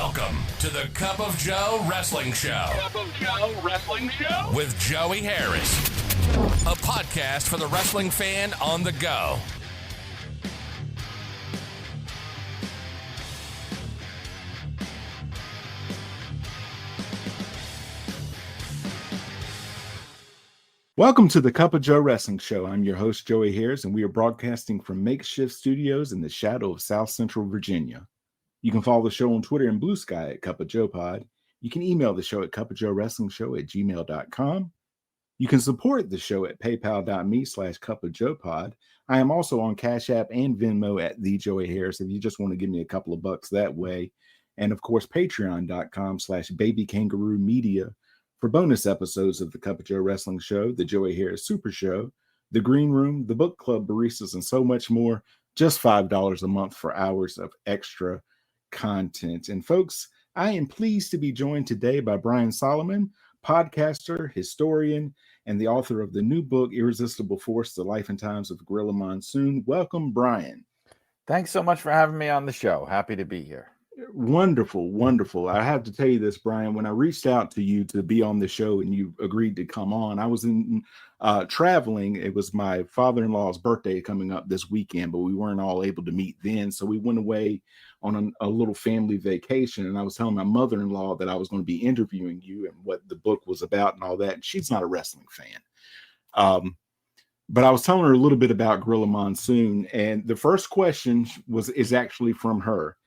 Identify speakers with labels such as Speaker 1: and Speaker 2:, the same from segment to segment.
Speaker 1: Welcome to the Cup of Joe Wrestling Show.
Speaker 2: Cup of Joe Wrestling Show
Speaker 1: with Joey Harris, a podcast for the wrestling fan on the go.
Speaker 3: Welcome to the Cup of Joe Wrestling Show. I'm your host, Joey Harris, and we are broadcasting from makeshift studios in the shadow of South Central Virginia. You can follow the show on Twitter and Blue Sky at Cup of Joe Pod. You can email the show at cupofjoewrestlingshow@gmail.com. You can support the show at paypal.me/cupofjoepod. I am also on Cash App and Venmo at the Joey Harris if you just want to give me a couple of bucks that way. And of course, patreon.com/babykangaroomedia for bonus episodes of the Cup of Joe Wrestling Show, the Joey Harris Super Show, the Green Room, the Book Club Baristas, and so much more. Just $5 a month for hours of extra content. And folks, I am pleased to be joined today by Brian Solomon, podcaster, historian, and the author of the new book, Irresistible Force, The Life and Times of Gorilla Monsoon. Welcome, Brian.
Speaker 4: Thanks so much for having me on the show. Happy to be here.
Speaker 3: Wonderful, wonderful. I have to tell you this, Brian, when I reached out to you to be on the show and you agreed to come on, I was in traveling. It was my father-in-law's birthday coming up this weekend, but we weren't all able to meet then. So we went away on a little family vacation. And I was telling my mother-in-law that I was going to be interviewing you and what the book was about and all that. And she's not a wrestling fan. But I was telling her a little bit about Gorilla Monsoon. And the first question is actually from her.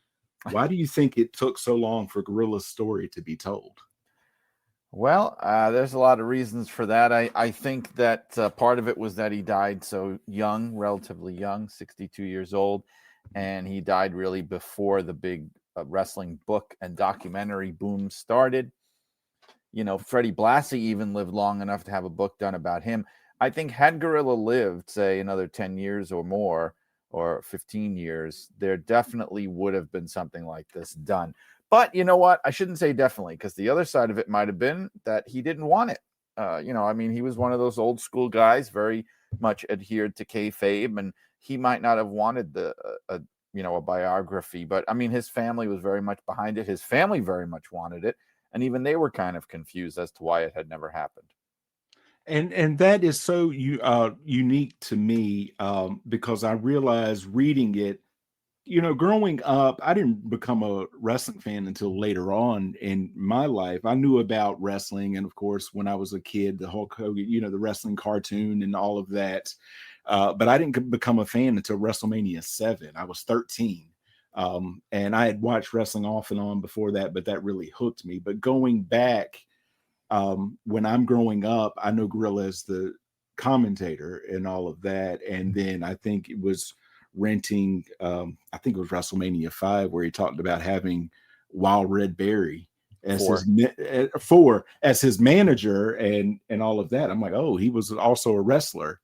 Speaker 3: Why do you think it took so long for Gorilla's story to be told?
Speaker 4: Well, there's a lot of reasons for that. I think that part of it was that he died so young, relatively young, 62 years old, and he died really before the big wrestling book and documentary boom started. You know, Freddie Blassie even lived long enough to have a book done about him. I think had Gorilla lived, say, another 10 years or more, or 15 years, there definitely would have been something like this done. But you know what? I shouldn't say definitely, because the other side of it might have been that he didn't want it. He was one of those old school guys, very much adhered to kayfabe, and he might not have wanted a biography. But I mean, his family was very much behind it. His family very much wanted it, and even they were kind of confused as to why it had never happened.
Speaker 3: And that is so unique to me because I realized reading it, growing up, I didn't become a wrestling fan until later on in my life. I knew about wrestling. And of course, when I was a kid, the Hulk Hogan, the wrestling cartoon and all of that. But I didn't become a fan until WrestleMania 7. I was 13. And I had watched wrestling off and on before that, but that really hooked me. But going back, when I'm growing up, I know Gorilla as the commentator and all of that. And then I think it was renting, I think it was WrestleMania 5, where he talked about having Wild Red Berry as his manager and all of that. I'm like, oh, he was also a wrestler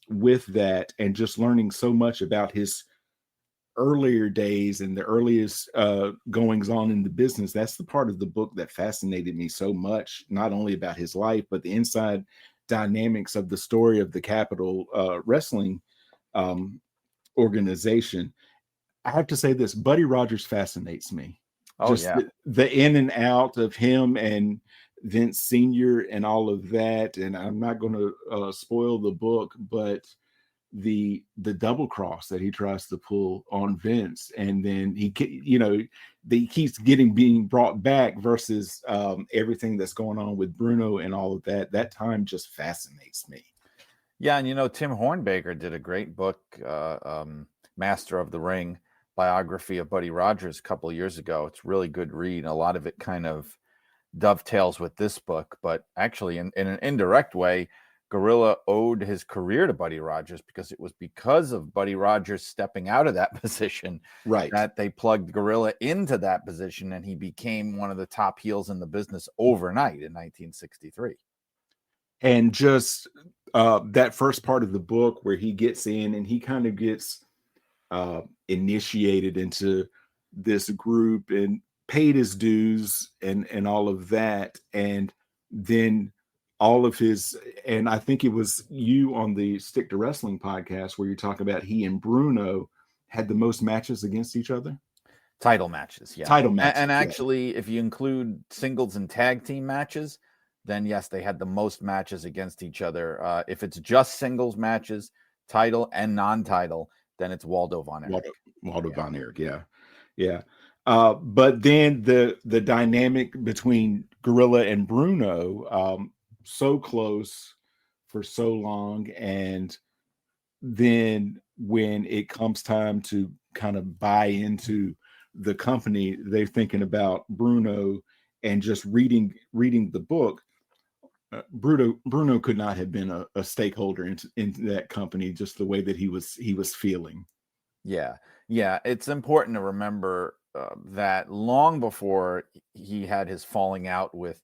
Speaker 3: with that, and just learning so much about his earlier days and the earliest goings on in the business. That's the part of the book that fascinated me so much, not only about his life, but the inside dynamics of the story of the Capitol Wrestling organization. I have to say this, Buddy Rogers fascinates me.
Speaker 4: Oh,
Speaker 3: just the in and out of him and Vince Sr. and all of that. And I'm not going to spoil the book, but the double cross that he tries to pull on Vince, and then he keeps being brought back versus everything that's going on with Bruno and all of that time just fascinates me.
Speaker 4: Yeah, and Tim Hornbaker did a great book, Master of the Ring, biography of Buddy Rogers a couple of years ago. It's a really good read. A lot of it kind of dovetails with this book, but actually in an indirect way, Gorilla owed his career to Buddy Rogers, because it was because of Buddy Rogers stepping out of that position,
Speaker 3: right,
Speaker 4: that they plugged Gorilla into that position, and he became one of the top heels in the business overnight in 1963.
Speaker 3: And just that first part of the book where he gets in and he kind of gets initiated into this group and paid his dues and all of that, and then all of his, and I think it was you on the Stick to Wrestling podcast where you talk about he and Bruno had the most matches against each other.
Speaker 4: Title matches, yeah.
Speaker 3: Title matches.
Speaker 4: And
Speaker 3: yeah.
Speaker 4: actually, if you include singles and tag team matches, then yes, they had the most matches against each other. If it's just singles matches, title and non-title, then it's Waldo Von Erich.
Speaker 3: Waldo Von Erich, yeah. But then the dynamic between Gorilla and Bruno, so close for so long, and then when it comes time to kind of buy into the company, they're thinking about Bruno, and just reading the book. Bruno could not have been a stakeholder in that company, just the way that he was feeling.
Speaker 4: Yeah. It's important to remember that long before he had his falling out with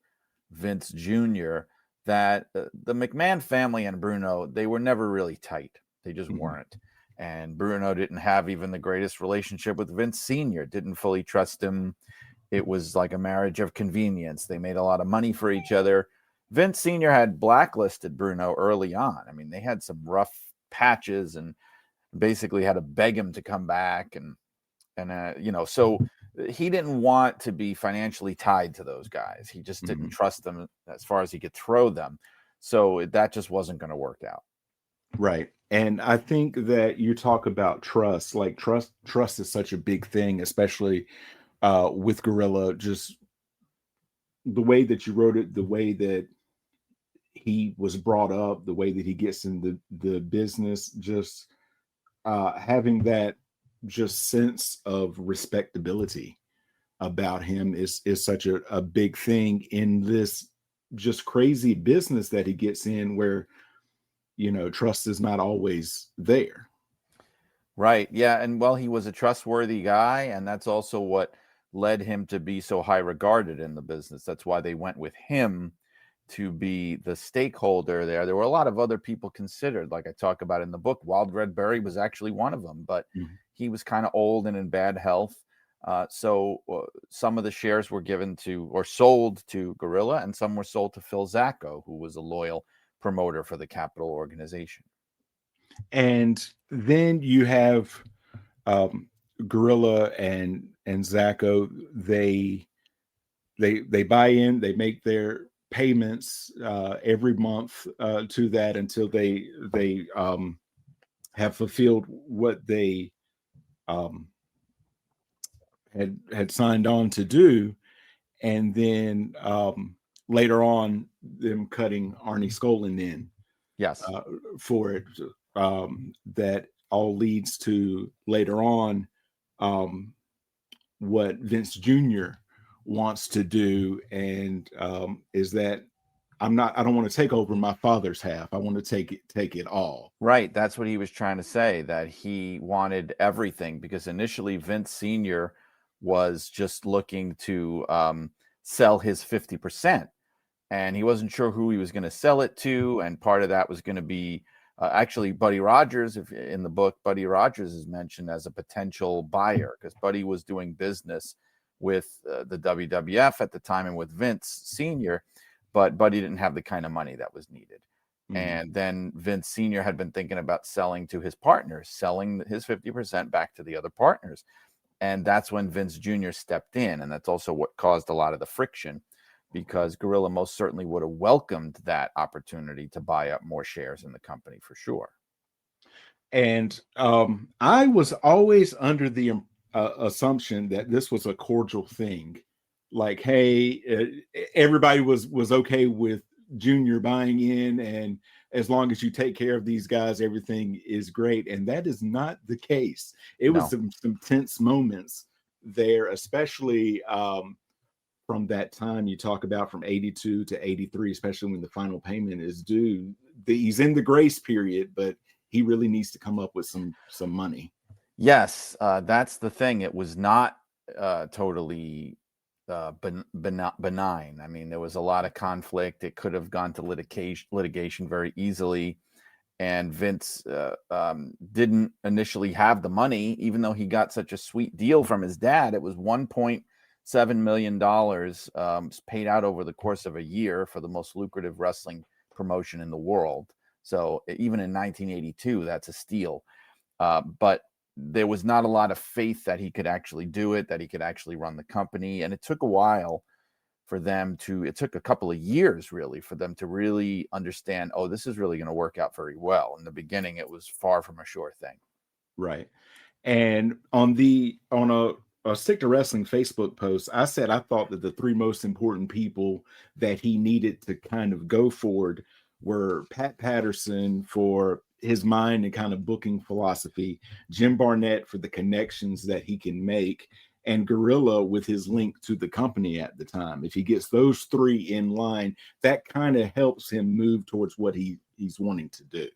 Speaker 4: Vince Jr., that the McMahon family and Bruno, they were never really tight. They just weren't. And Bruno didn't have even the greatest relationship with Vince Sr., didn't fully trust him. It was like a marriage of convenience. They made a lot of money for each other. Vince Sr. had blacklisted Bruno early on. I mean, they had some rough patches and basically had to beg him to come back. And so he didn't want to be financially tied to those guys. He just didn't trust them as far as he could throw them. So that just wasn't going to work out.
Speaker 3: Right. And I think that you talk about trust, like trust is such a big thing, especially with Gorilla. Just the way that you wrote it, the way that he was brought up, the way that he gets in the business, just having that just sense of respectability about him is such a big thing in this just crazy business that he gets in, where trust is not always there.
Speaker 4: Right. Yeah. And well, he was a trustworthy guy, and that's also what led him to be so high regarded in the business. That's why they went with him to be the stakeholder there. There were a lot of other people considered, like I talk about in the book. Wild Red Berry was actually one of them, but he was kind of old and in bad health. So some of the shares were given to or sold to Gorilla, and some were sold to Phil Zacco, who was a loyal promoter for the Capital organization.
Speaker 3: And then you have Gorilla and Zacco. They buy in, they make their payments every month to that until they have fulfilled what they had signed on to do. And then later on, them cutting Arnie Skolin in
Speaker 4: Yes.
Speaker 3: for it. That all leads to later on what Vince Jr. wants to do, and is that I don't want to take over my father's half. I want to take it all.
Speaker 4: Right. That's what he was trying to say, that he wanted everything, because initially Vince Sr. was just looking to sell his 50%. And he wasn't sure who he was going to sell it to. And part of that was going to be actually Buddy Rogers. If in the book, Buddy Rogers is mentioned as a potential buyer, because Buddy was doing business with the WWF at the time and with Vince Sr., but Buddy didn't have the kind of money that was needed. And then Vince Sr. had been thinking about selling to his partners, selling his 50% back to the other partners. And that's when Vince Jr. stepped in. And that's also what caused a lot of the friction, because Gorilla most certainly would have welcomed that opportunity to buy up more shares in the company for sure.
Speaker 3: And I was always under the assumption that this was a cordial thing. Like, hey, everybody was okay with Junior buying in, and as long as you take care of these guys, everything is great. And that is not the case. It was some tense moments there, especially from that time you talk about, from 82 to 83, especially when the final payment is due. He's in the grace period, but he really needs to come up with some money.
Speaker 4: Yes, that's the thing. It was not totally benign. I mean, there was a lot of conflict. It could have gone to litigation very easily. And Vince didn't initially have the money, even though he got such a sweet deal from his dad. It was $1.7 million paid out over the course of a year for the most lucrative wrestling promotion in the world. So even in 1982, that's a steal. But there was not a lot of faith that he could actually do it, that he could actually run the company. And it took a while for them it took a couple of years really for them to really understand, oh, this is really going to work out very well. In the beginning, it was far from a sure thing.
Speaker 3: Right. And on a Stick to Wrestling Facebook post, I said I thought that the three most important people that he needed to kind of go forward were Pat Patterson for his mind and kind of booking philosophy, Jim Barnett for the connections that he can make, and Gorilla with his link to the company at the time. If he gets those three in line, that kind of helps him move towards what he's wanting to do.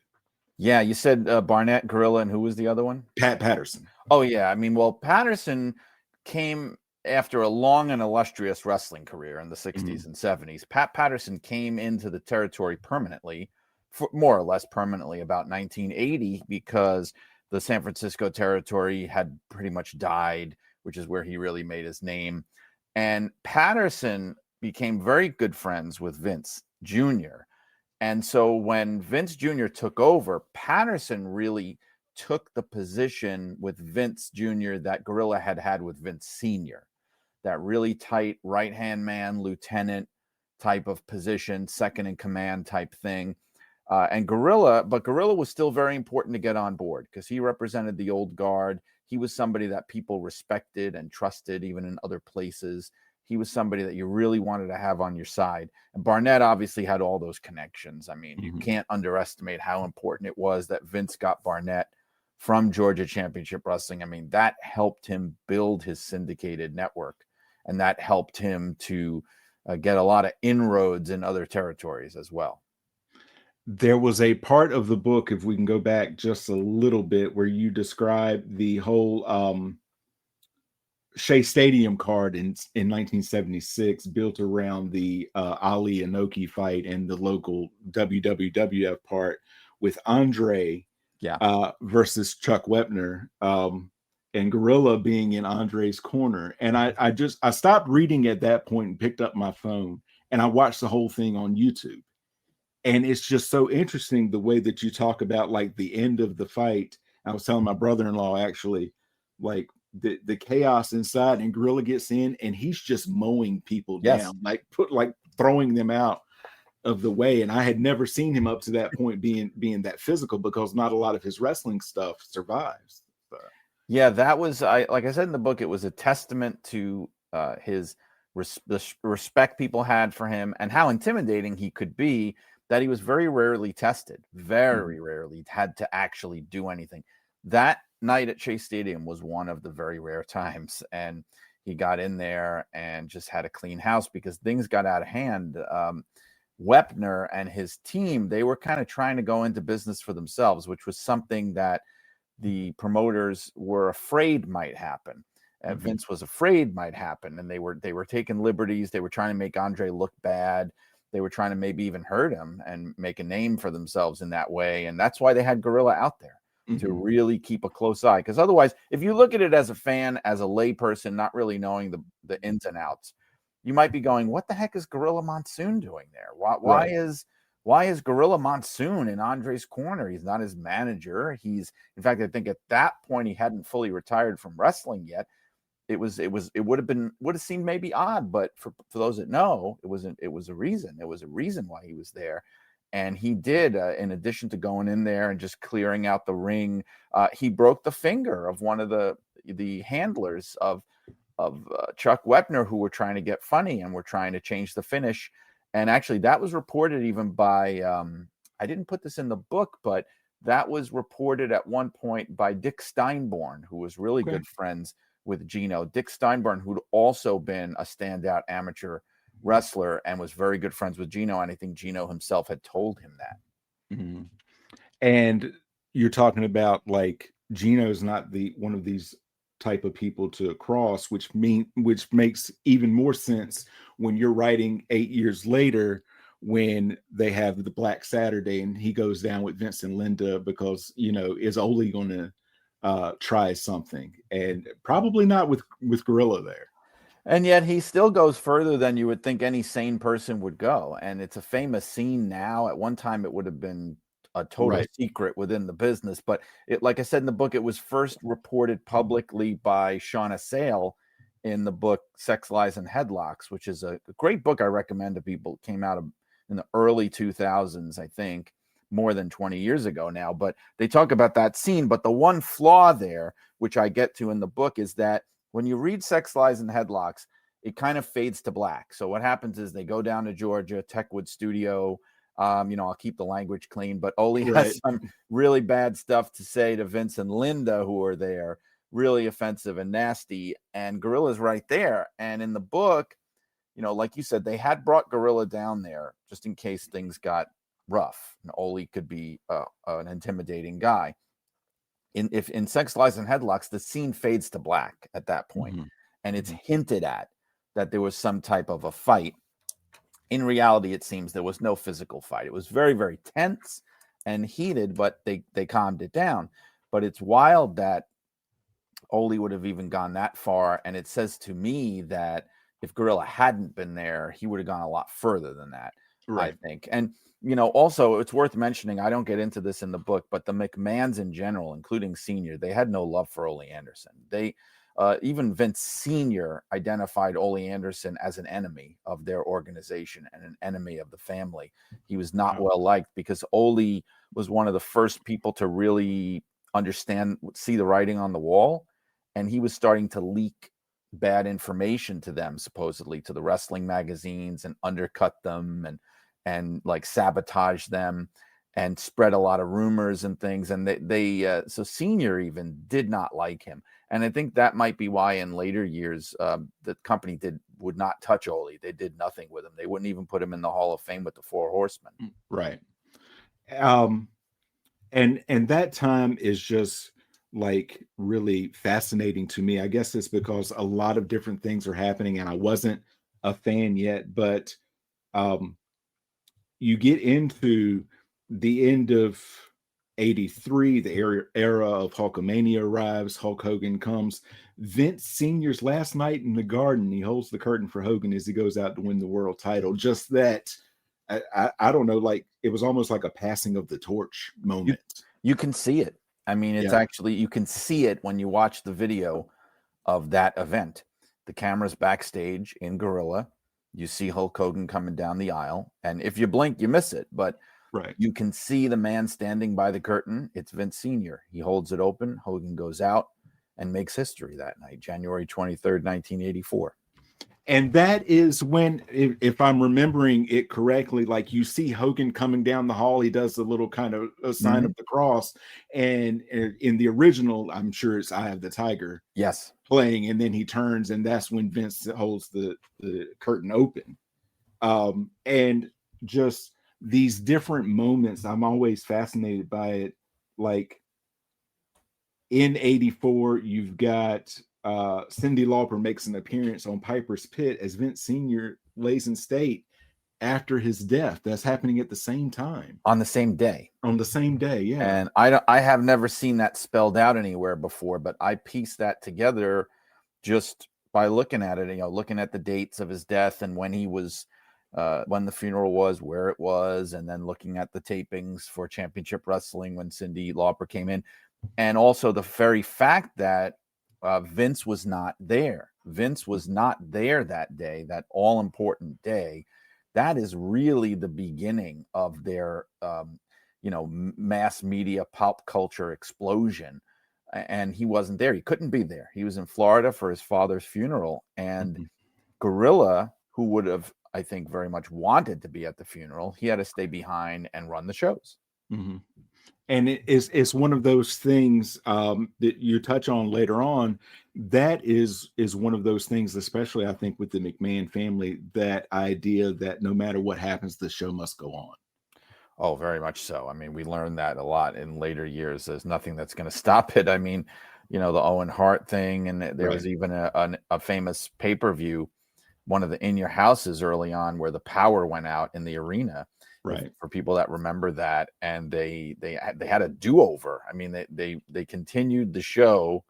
Speaker 4: Yeah, you said Barnett, Gorilla, and who was the other one?
Speaker 3: Pat Patterson.
Speaker 4: Oh, yeah. I mean, well, Patterson came after a long and illustrious wrestling career in the 60s and 70s. Pat Patterson came into the territory permanently, more or less permanently, about 1980, because the San Francisco territory had pretty much died, which is where he really made his name. And Patterson became very good friends with Vince Jr. And so when Vince Jr. took over, Patterson really took the position with Vince Jr. that Gorilla had with Vince Sr., that really tight right-hand man, lieutenant type of position, second in command type thing. And Gorilla was still very important to get on board because he represented the old guard. He was somebody that people respected and trusted, even in other places. He was somebody that you really wanted to have on your side. And Barnett obviously had all those connections. I mean, you can't underestimate how important it was that Vince got Barnett from Georgia Championship Wrestling. I mean, that helped him build his syndicated network, and that helped him to get a lot of inroads in other territories as well.
Speaker 3: There was a part of the book, if we can go back just a little bit, where you describe the whole Shea Stadium card in 1976, built around the Ali Inoki fight and the local WWF part with Andre versus Chuck Wepner, and Gorilla being in Andre's corner. And I stopped reading at that point and picked up my phone and I watched the whole thing on YouTube. And it's just so interesting the way that you talk about like the end of the fight. I was telling my brother-in-law actually, like the chaos inside, and Gorilla gets in and he's just mowing people down, like throwing them out of the way. And I had never seen him up to that point being that physical, because not a lot of his wrestling stuff survives.
Speaker 4: Yeah, that was, like I said in the book, it was a testament to his the respect people had for him and how intimidating he could be, that he was very rarely tested, very rarely had to actually do anything. That night at Shea Stadium was one of the very rare times. And he got in there and just had a clean house because things got out of hand. Wepner and his team, they were kind of trying to go into business for themselves, which was something that the promoters were afraid might happen. Vince was afraid might happen. And they were taking liberties. They were trying to make Andre look bad. They were trying to maybe even hurt him and make a name for themselves in that way. And that's why they had Gorilla out there to really keep a close eye. Because otherwise, if you look at it as a fan, as a layperson, not really knowing the ins and outs, you might be going, what the heck is Gorilla Monsoon doing there? Why is Gorilla Monsoon in Andre's corner? He's not his manager. In fact, I think at that point he hadn't fully retired from wrestling yet. It would have seemed maybe odd, but for those that know, it was a reason. It was a reason why he was there. And he did, in addition to going in there and just clearing out the ring, he broke the finger of one of the handlers of Chuck Wepner, who were trying to get funny and were trying to change the finish. And actually, that was reported even by, I didn't put this in the book, but that was reported at one point by Dick Steinborn, who was really good friends with Gino. Dick Steinborn, who'd also been a standout amateur wrestler and was very good friends with Gino. And I think Gino himself had told him that.
Speaker 3: And you're talking about like Gino's not one of these type of people to cross, which makes even more sense when you're writing 8 years later, when they have the Black Saturday and he goes down with Vince and Linda because, is Ole going to try something, and probably not with Gorilla there.
Speaker 4: And yet he still goes further than you would think any sane person would go. And it's a famous scene now. At one time, it would have been a total
Speaker 3: Right.
Speaker 4: secret within the business. But it, like I said in the book, it was first reported publicly by Shauna Sale in the book Sex, Lies, and Headlocks, which is a great book I recommend to people. It came out in the early 2000s, I think, more than 20 years ago now. But they talk about that scene. But the one flaw there, which I get to in the book, is that when you read Sex, Lies, and Headlocks, it kind of fades to black. So what happens is they go down to Georgia, Techwood Studio. I'll keep the language clean, but Ole has some really bad stuff to say to Vince and Linda, who are there, really offensive and nasty. And Gorilla's right there. And in the book, like you said, they had brought Gorilla down there just in case things got rough. And Ole could be an intimidating guy. In Sex, Lies, and Headlocks, the scene fades to black at that point, and it's hinted at that there was some type of a fight. In reality, it seems there was no physical fight. It was very, very tense and heated, but they calmed it down. But it's wild that Ole would have even gone that far. And it says to me that if Gorilla hadn't been there, he would have gone a lot further than that, I think. And, also it's worth mentioning, I don't get into this in the book, but the McMahons in general, including Senior, they had no love for Ole Anderson. They, even Vince Sr. identified Ole Anderson as an enemy of their organization and an enemy of the family. He was not well liked because Ole was one of the first people to really see the writing on the wall. And he was starting to leak bad information to them, supposedly to the wrestling magazines, and undercut them and like sabotage them and spread a lot of rumors and things. And so Senior even did not like him. And I think that might be why in later years, the company would not touch Ole. They did nothing with him. They wouldn't even put him in the Hall of Fame with the Four Horsemen.
Speaker 3: Right. And that time is just like really fascinating to me. I guess it's because a lot of different things are happening and I wasn't a fan yet, but you get into the end of 83, the era of Hulkamania arrives. Hulk Hogan comes. Vince Sr.'s last night in the Garden, he holds the curtain for Hogan as he goes out to win the world title. Just that, I don't know, like it was almost like a passing of the torch moment.
Speaker 4: You can see it. I mean, it's actually, you can see it when you watch the video of that event. The camera's backstage in Gorilla. You see Hulk Hogan coming down the aisle. And if you blink, you miss it. But you can see the man standing by the curtain. It's Vince Sr. He holds it open. Hogan goes out and makes history that night, January 23rd, 1984.
Speaker 3: And that is when, if I'm remembering it correctly, like you see Hogan coming down the hall, he does the little kind of a sign of the cross. And in the original, I'm sure it's Eye of the Tiger.
Speaker 4: Yes.
Speaker 3: Playing, and then he turns, and that's when Vince holds the curtain open. And just these different moments, I'm always fascinated by it. Like in 84, you've got Cyndi Lauper makes an appearance on Piper's Pit as Vince Sr. lays in state after his death. That's happening at the same time.
Speaker 4: On the same day.
Speaker 3: On the same day, yeah.
Speaker 4: And I have never seen that spelled out anywhere before, but I pieced that together just by looking at it, looking at the dates of his death and when he was, when the funeral was, where it was, and then looking at the tapings for Championship Wrestling when Cyndi Lauper came in. And also the very fact that Vince was not there. Vince was not there that day, that all-important day. That is really the beginning of their, mass media pop culture explosion. And he wasn't there. He couldn't be there. He was in Florida for his father's funeral. And Gorilla, who would have, I think, very much wanted to be at the funeral, he had to stay behind and run the shows.
Speaker 3: And it's one of those things that you touch on later on. That is one of those things, especially I think with the McMahon family, that idea that no matter what happens, the show must go on.
Speaker 4: Oh, very much so. I mean, we learned that a lot in later years. There's nothing that's going to stop it. I mean, the Owen Hart thing, and there was even a famous pay-per-view, one of the In Your Houses early on, where the power went out in the arena. For people that remember that, and they had a do-over. I mean, they continued the show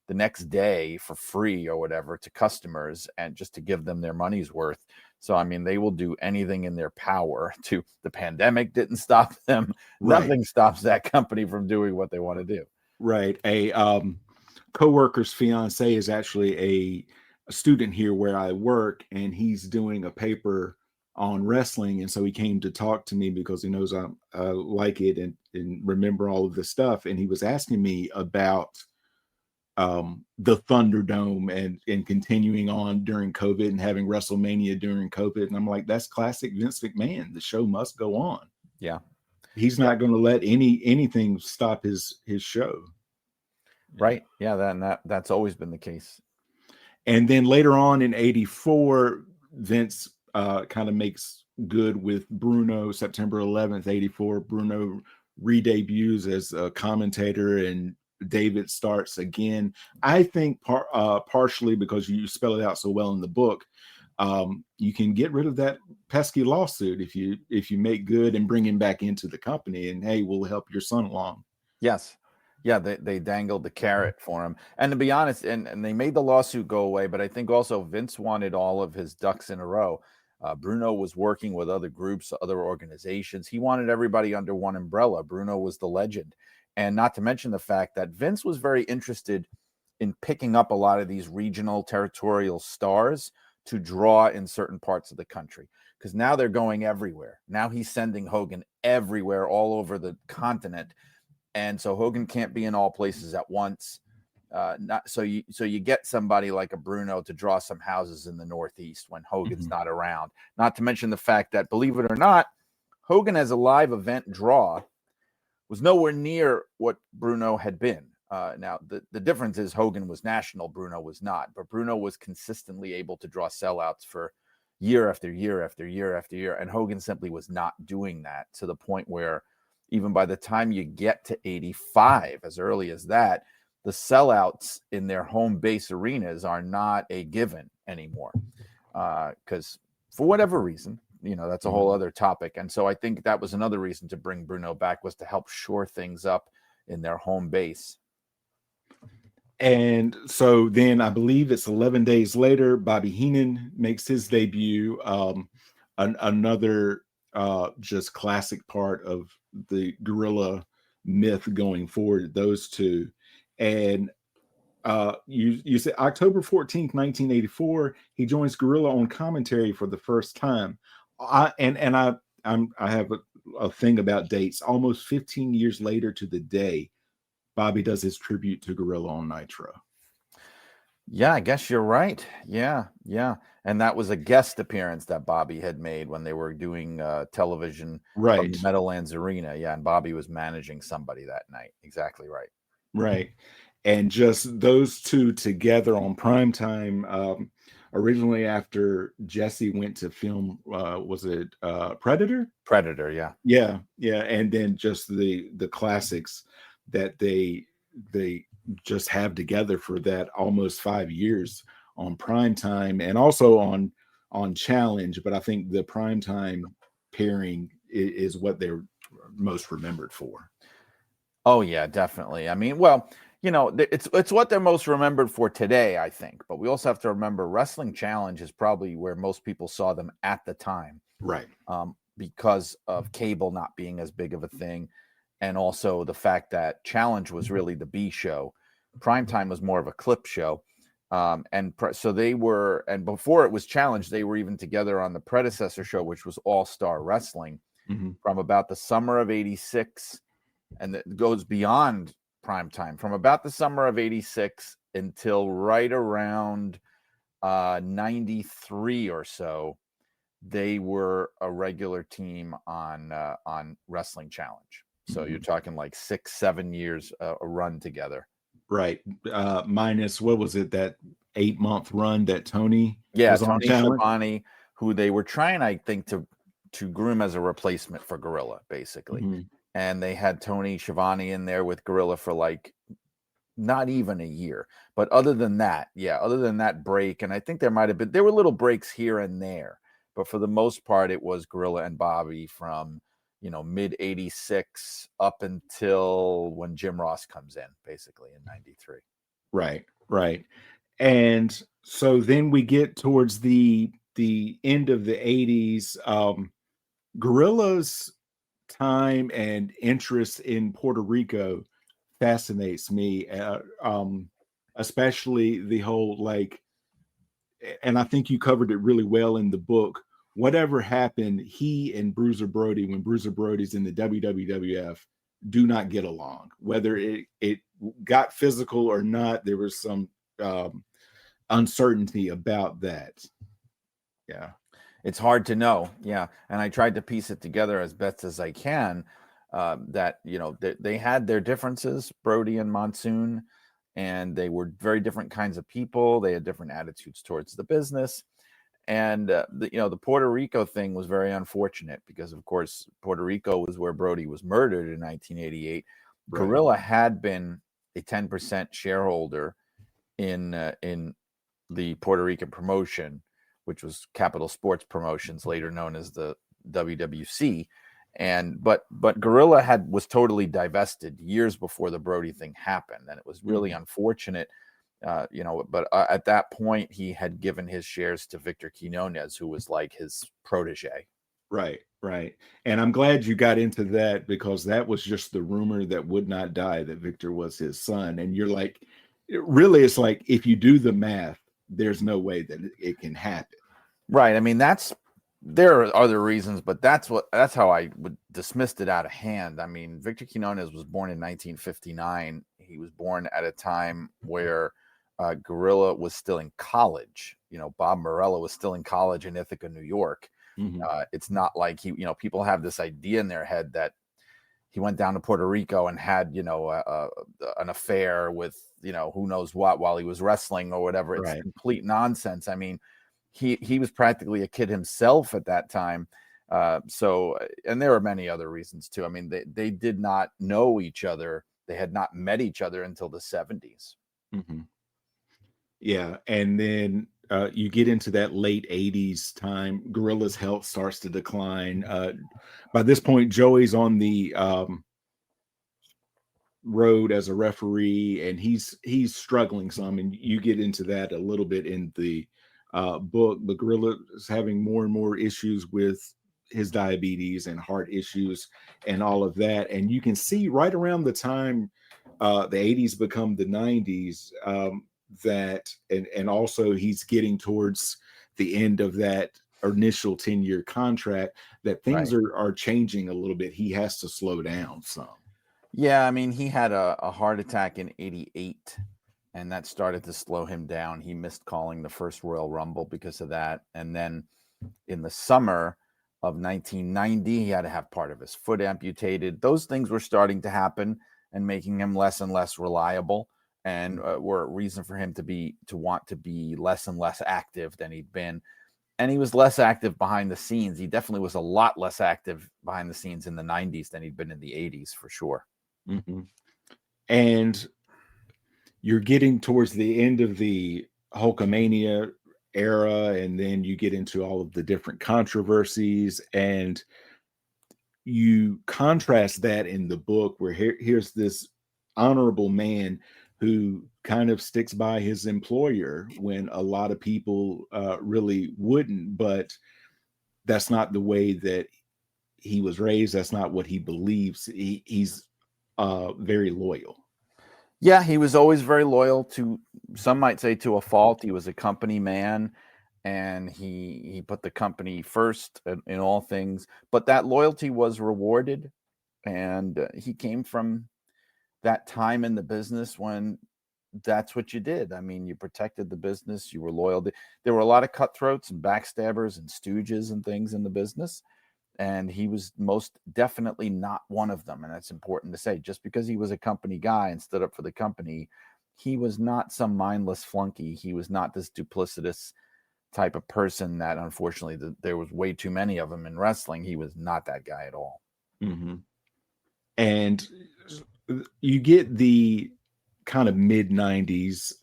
Speaker 4: the next day for free or whatever to customers, and just to give them their money's worth. So, I mean, they will do anything in their power to. The pandemic didn't stop them.
Speaker 3: Right.
Speaker 4: Nothing stops that company from doing what they want to do.
Speaker 3: Right. A coworker's fiance is actually a student here where I work, and he's doing a paper on wrestling. And so he came to talk to me because he knows I like it and remember all of the stuff. And he was asking me about the Thunderdome and continuing on during COVID and having WrestleMania during COVID. And I'm like, that's classic Vince McMahon. The show must go on.
Speaker 4: Yeah.
Speaker 3: He's not going to let anything stop his show.
Speaker 4: Right. Yeah. That's always been the case.
Speaker 3: And then later on in 84, Vince kind of makes good with Bruno. September 11th, 84, Bruno re-debuts as a commentator, and David starts again. I think partially because you spell it out so well in the book, you can get rid of that pesky lawsuit if you make good and bring him back into the company, and hey, we'll help your son along.
Speaker 4: Yes. Yeah, they dangled the carrot for him. And to be honest, and they made the lawsuit go away, but I think also Vince wanted all of his ducks in a row. Bruno was working with other groups, other organizations. He wanted everybody under one umbrella. Bruno was the legend. And not to mention the fact that Vince was very interested in picking up a lot of these regional territorial stars to draw in certain parts of the country, because now they're going everywhere. Now he's sending Hogan everywhere, all over the continent. And so Hogan can't be in all places at once. So you get somebody like a Bruno to draw some houses in the Northeast when Hogan's not around. Not to mention the fact that, believe it or not, Hogan as a live event draw was nowhere near what Bruno had been. Now, the difference is Hogan was national, Bruno was not. But Bruno was consistently able to draw sellouts for year after year after year after year. And Hogan simply was not doing that, to the point where even by the time you get to 85, as early as that, the sellouts in their home base arenas are not a given anymore. Because for whatever reason, that's a whole other topic. And so I think that was another reason to bring Bruno back, was to help shore things up in their home base.
Speaker 3: And so then I believe it's 11 days later, Bobby Heenan makes his debut. Another just classic part of the Gorilla myth going forward, those two. And you said October 14th, 1984, he joins Gorilla on commentary for the first time. I have a thing about dates. Almost 15 years later to the day, Bobby does his tribute to Gorilla on Nitro.
Speaker 4: Yeah, I guess you're right. Yeah. And that was a guest appearance that Bobby had made when they were doing television from the Meadowlands Arena. Yeah, and Bobby was managing somebody that night. Exactly right.
Speaker 3: Right. And just those two together on primetime, originally after Jesse went to film, was it Predator?
Speaker 4: Predator, yeah.
Speaker 3: Yeah. And then just the classics that they just have together for that almost 5 years on primetime, and also on Challenge. But I think the primetime pairing is what they're most remembered for.
Speaker 4: Oh yeah, definitely. I mean, well, it's what they're most remembered for today, I think. But we also have to remember Wrestling Challenge is probably where most people saw them at the time.
Speaker 3: Right.
Speaker 4: Because of cable not being as big of a thing. And also the fact that Challenge was really the B show. Primetime was more of a clip show. So they were, and before it was Challenge, they were even together on the predecessor show, which was All Star Wrestling, from about the summer of 86. And it goes beyond primetime, from about the summer of 86 until right around 93 or so. They were a regular team on Wrestling Challenge. So you're talking like 6-7 years a run together.
Speaker 3: Right. Minus, what was it, that 8-month run that Tony
Speaker 4: was on Schiavone, who they were trying, I think, to groom as a replacement for Gorilla, basically. And they had Tony Schiavone in there with Gorilla for like not even a year. But other than that break, and I think there were little breaks here and there, but for the most part, it was Gorilla and Bobby from mid 86 up until when Jim Ross comes in, basically in 93.
Speaker 3: Right, right. And so then we get towards the end of the 80s. Gorilla's time and interest in Puerto Rico fascinates me, especially the whole like, and I think you covered it really well in the book. Whatever happened, he and Bruiser Brody, when Bruiser Brody's in the WWF, do not get along. Whether it got physical or not, there was some uncertainty about that. Yeah.
Speaker 4: It's hard to know. Yeah. And I tried to piece it together as best as I can. That, they had their differences, Brody and Monsoon, and they were very different kinds of people. They had different attitudes towards the business. And, the Puerto Rico thing was very unfortunate because, of course, Puerto Rico was where Brody was murdered in 1988.
Speaker 3: Right.
Speaker 4: Gorilla had been a 10% shareholder in the Puerto Rican promotion, which was Capital Sports Promotions, later known as the WWC. But Gorilla was totally divested years before the Brody thing happened, and it was really unfortunate. But at that point, he had given his shares to Victor Quinones, who was like his protege.
Speaker 3: Right, right. And I'm glad you got into that because that was just the rumor that would not die, that Victor was his son. And you're like, it's like, if you do the math, there's no way that it can happen.
Speaker 4: Right. I mean, there are other reasons, but that's how I would dismiss it out of hand. I mean, Victor Quinones was born in 1959. He was born at a time where Gorilla was still in college. Bob Morello was still in college in Ithaca, New York.
Speaker 3: Mm-hmm.
Speaker 4: It's not like people have this idea in their head that he went down to Puerto Rico and had, an affair with, who knows what while he was wrestling or whatever. It's complete nonsense. I mean, he was practically a kid himself at that time. And there are many other reasons too. I mean, they did not know each other. They had not met each other until the 70s.
Speaker 3: Mm-hmm. Yeah. And then you get into that late 80s time, Gorilla's health starts to decline. By this point, Joey's on the road as a referee, and he's struggling some, and you get into that a little bit in the book. But Gorilla is having more and more issues with his diabetes and heart issues and all of that. And you can see right around the time the 80s become the 90s, that and also he's getting towards the end of that initial 10-year contract, that things are changing a little bit. He has to slow down some.
Speaker 4: Yeah, I mean, he had a heart attack in 88, and that started to slow him down. He missed calling the first Royal Rumble because of that. And then in the summer of 1990, he had to have part of his foot amputated. Those things were starting to happen and making him less and less reliable, and were a reason for him to want to be less and less active than he'd been. And he was less active behind the scenes. He definitely was a lot less active behind the scenes in the 90s than he'd been in the 80s, for sure.
Speaker 3: Mm-hmm. And you're getting towards the end of the Hulkamania era, and then you get into all of the different controversies, and you contrast that in the book where here's this honorable man who kind of sticks by his employer when a lot of people really wouldn't. But that's not the way that he was raised. That's not what he believes. He's very loyal.
Speaker 4: Yeah, he was always very loyal, to some might say to a fault. He was a company man, and he put the company first in all things. But that loyalty was rewarded, and he came from that time in the business when that's what you did. I mean, you protected the business, you were loyal. There were a lot of cutthroats and backstabbers and stooges and things in the business, and he was most definitely not one of them. And that's important to say. Just because he was a company guy and stood up for the company, he was not some mindless flunky. He was not this duplicitous type of person that, unfortunately, there was way too many of them in wrestling. He was not that guy at all.
Speaker 3: Mm-hmm. And you get the kind of mid 90s.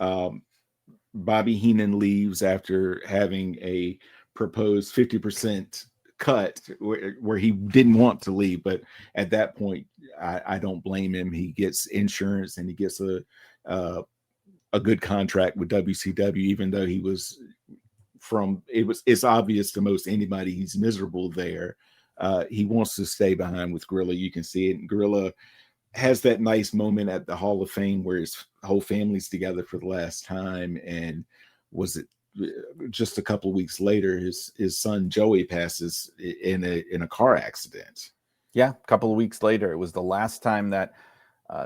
Speaker 3: Bobby Heenan leaves after having a proposed 50% cut where he didn't want to leave. But at that point, I don't blame him. He gets insurance, and he gets a a good contract with WCW, even though he was it's obvious to most anybody he's miserable there. He wants to stay behind with Gorilla. You can see it. And Gorilla has that nice moment at the Hall of Fame where his whole family's together for the last time. And was it just a couple of weeks later, his son Joey passes in a car accident.
Speaker 4: Yeah, a couple of weeks later. It was the last time that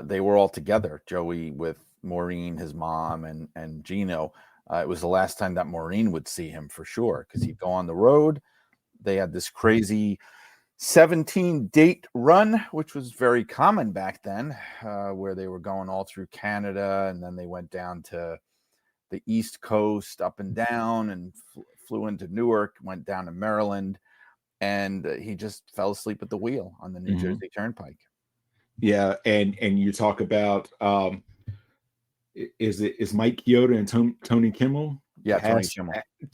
Speaker 4: they were all together, Joey with Maureen, his mom, and Gino. It was the last time that Maureen would see him for sure, because he'd go on the road. They had this crazy 17-date run, which was very common back then, where they were going all through Canada, and then they went down to the East Coast, up and down, and flew into Newark, went down to Maryland, and he just fell asleep at the wheel on the New Jersey Turnpike.
Speaker 3: Yeah, and you talk about is Mike Chioda and Tony Kimmel?
Speaker 4: Yeah, Tony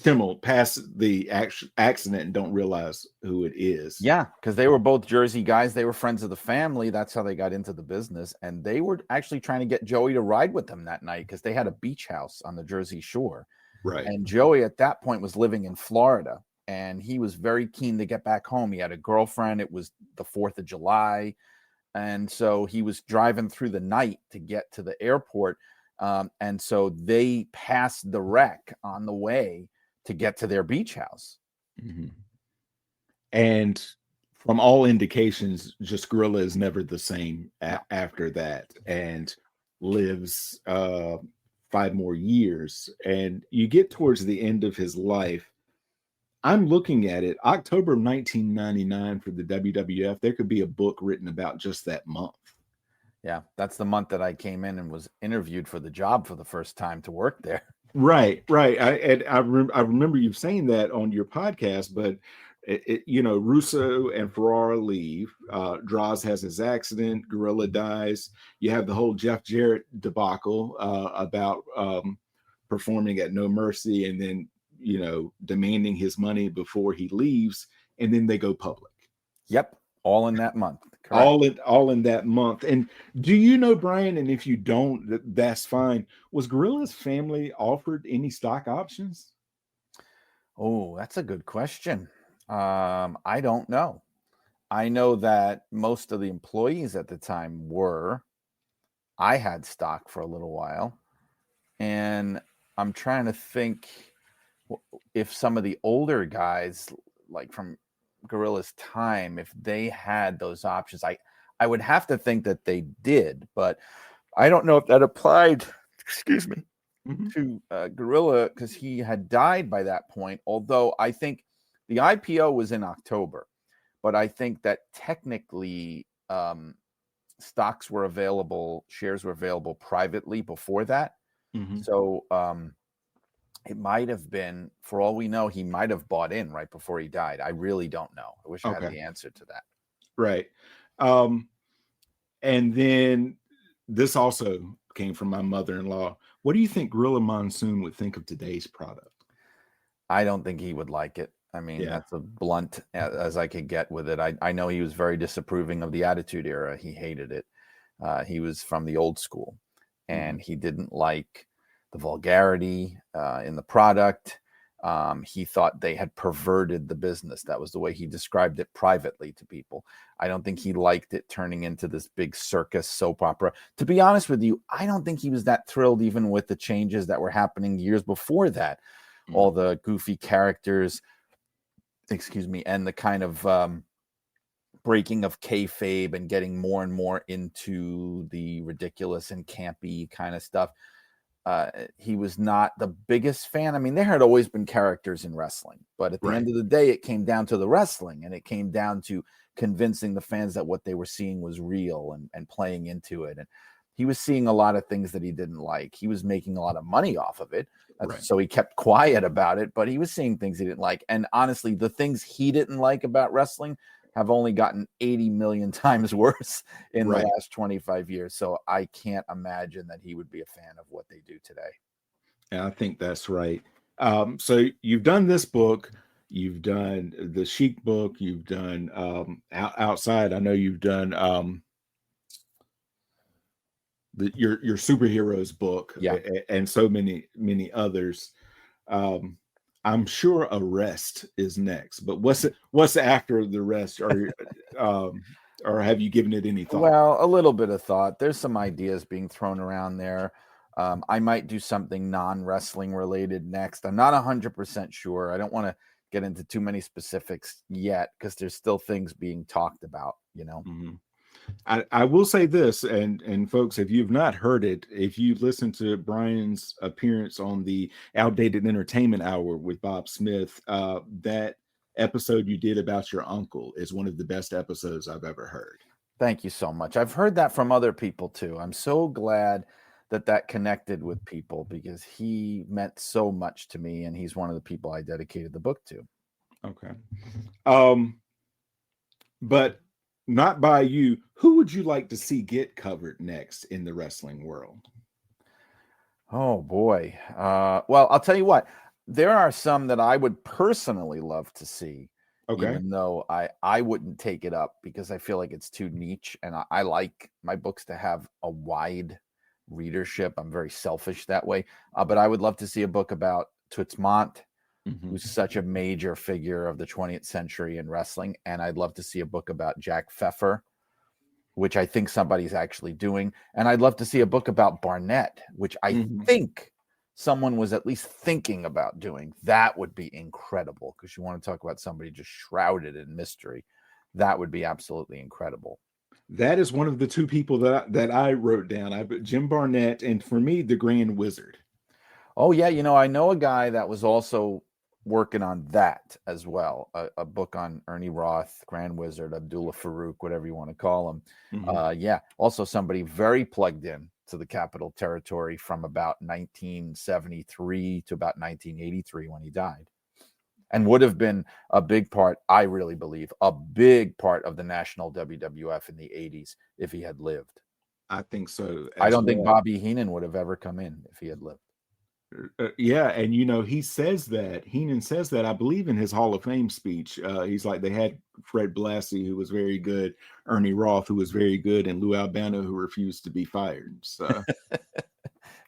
Speaker 3: Kimmel pass the accident and don't realize who it is.
Speaker 4: Yeah, because they were both Jersey guys. They were friends of the family. That's how they got into the business. And they were actually trying to get Joey to ride with them that night because they had a beach house on the Jersey Shore.
Speaker 3: Right.
Speaker 4: And Joey at that point was living in Florida, and he was very keen to get back home. He had a girlfriend. It was the 4th of July. And so he was driving through the night to get to the airport. And so they passed the wreck on the way to get to their beach house.
Speaker 3: Mm-hmm. And from all indications, just Gorilla is never the same after that, and lives 5 more years. And you get towards the end of his life. I'm looking at it, October of 1999 for the WWF. There could be a book written about just that month.
Speaker 4: Yeah, that's the month that I came in and was interviewed for the job for the first time to work there.
Speaker 3: Right. I remember you saying that on your podcast, but Russo and Ferrara leave. Droz has his accident. Gorilla dies. You have the whole Jeff Jarrett debacle about performing at No Mercy, and then demanding his money before he leaves, and then they go public.
Speaker 4: Yep, all in that month. Correct.
Speaker 3: All in that month. And do you know, Brian, and if you don't, that's fine, was Gorilla's family offered any stock options?
Speaker 4: Oh, that's a good question. I don't know. I know that most of the employees at the time were. I had stock for a little while, and I'm trying to think if some of the older guys, like from Gorilla's time, if they had those options. I would have to think that they did, but I don't know if that applied, to Gorilla, because he had died by that point. Although I think the IPO was in October, but I think that technically stocks were available, shares were available privately before that. So it might have been, for all we know, he might have bought in right before he died. I really don't know. I wish I had the answer to that.
Speaker 3: Right. And then this also came from my mother-in-law. What do you think Gorilla Monsoon would think of today's product?
Speaker 4: I don't think he would like it. I mean, that's as blunt as I could get with it. I know he was very disapproving of the Attitude Era. He hated it. He was from the old school, and he didn't like the vulgarity in the product. He thought they had perverted the business. That was the way he described it privately to people. I don't think he liked it turning into this big circus soap opera. To be honest with you, I don't think he was that thrilled even with the changes that were happening years before that. All the goofy characters, and the kind of breaking of kayfabe and getting more and more into the ridiculous and campy kind of stuff. He was not the biggest fan. I mean, there had always been characters in wrestling, but at the end of the day, it came down to the wrestling, and it came down to convincing the fans that what they were seeing was real and playing into it. And he was seeing a lot of things that he didn't like. He was making a lot of money off of it. So he kept quiet about it, but he was seeing things he didn't like. And honestly, the things he didn't like about wrestling have only gotten 80 million times worse in the last 25 years. So I can't imagine that he would be a fan of what they do today.
Speaker 3: Yeah, I think that's right. So you've done this book, you've done the Chic book, you've done outside. I know you've done your superheroes book,
Speaker 4: Yeah.
Speaker 3: and so many others. I'm sure Arrest is next, but what's after the rest? Or have you given it any thought?
Speaker 4: Well, a little bit of thought. There's some ideas being thrown around there. I might do something non-wrestling related next. I'm not 100% sure. I don't want to get into too many specifics yet because there's still things being talked about,
Speaker 3: Mhm. I will say this, and folks, if you've not heard it, if you listen to Brian's appearance on the Outdated Entertainment Hour with Bob Smith, that episode you did about your uncle is one of the best episodes I've ever heard.
Speaker 4: Thank you so much. I've heard that from other people too. I'm so glad that connected with people because he meant so much to me, and he's one of the people I dedicated the book to.
Speaker 3: Okay. But not by you. Who would you like to see get covered next in the wrestling world?
Speaker 4: Oh boy. Well, I'll tell you what. There are some that I would personally love to see,
Speaker 3: Okay.
Speaker 4: even though I wouldn't take it up because I feel like it's too niche, and I like my books to have a wide readership. I'm very selfish that way. But I would love to see a book about Toots Mondt,
Speaker 3: Mhm.
Speaker 4: who's such a major figure of the 20th century in wrestling, and I'd love to see a book about Jack Pfeffer, which I think somebody's actually doing. And I'd love to see a book about Barnett, which I
Speaker 3: Mhm.
Speaker 4: think someone was at least thinking about doing. That would be incredible because you want to talk about somebody just shrouded in mystery. That would be absolutely incredible.
Speaker 3: That is one of the two people that I wrote down. I put Jim Barnett, and for me, the Grand Wizard.
Speaker 4: Oh, yeah. I know a guy that was also working on that as well. A book on Ernie Roth, Grand Wizard, Abdullah Farouk, whatever you want to call him.
Speaker 3: Mhm.
Speaker 4: Yeah. Also somebody very plugged in to the Capital Territory from about 1973 to about 1983 when he died. And would have been a big part, I really believe, a big part of the national WWF in the 80s if he had lived.
Speaker 3: I think so
Speaker 4: I
Speaker 3: as
Speaker 4: don't think
Speaker 3: well.
Speaker 4: Bobby Heenan would have ever come in if he had lived.
Speaker 3: Yeah, and he says that Heenan says that, I believe, in his Hall of Fame speech. He's like, they had Fred Blassie, who was very good, Ernie Roth, who was very good, and Lou Albano, who refused to be fired. So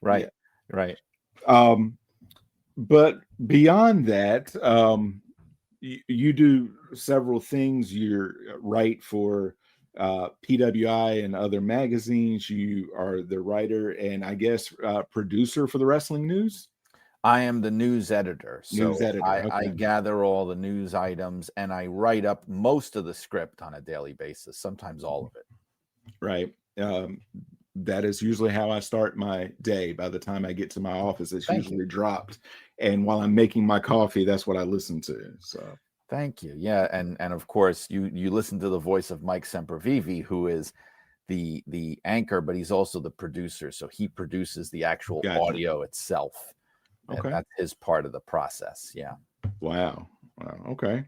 Speaker 4: Right.
Speaker 3: yeah.
Speaker 4: Right.
Speaker 3: But beyond that, you do several things. You're write for PWI and other magazines. You are the writer and, I guess, producer for the Wrestling News.
Speaker 4: I am the news editor.
Speaker 3: News
Speaker 4: So
Speaker 3: editor.
Speaker 4: I
Speaker 3: Okay.
Speaker 4: gather all the news items and I write up most of the script on a daily basis, sometimes all of it.
Speaker 3: Right. That is usually how I start my day. By the time I get to my office, it's
Speaker 4: Thank you.
Speaker 3: usually dropped. And while I'm making my coffee, that's what I listen to. So
Speaker 4: Thank you. Yeah, and of course you listen to the voice of Mike Sempervive, who is the anchor, but he's also the producer. So he produces the actual
Speaker 3: gotcha.
Speaker 4: audio itself. And
Speaker 3: Okay.
Speaker 4: that's his part of the process. Yeah.
Speaker 3: Wow. Okay.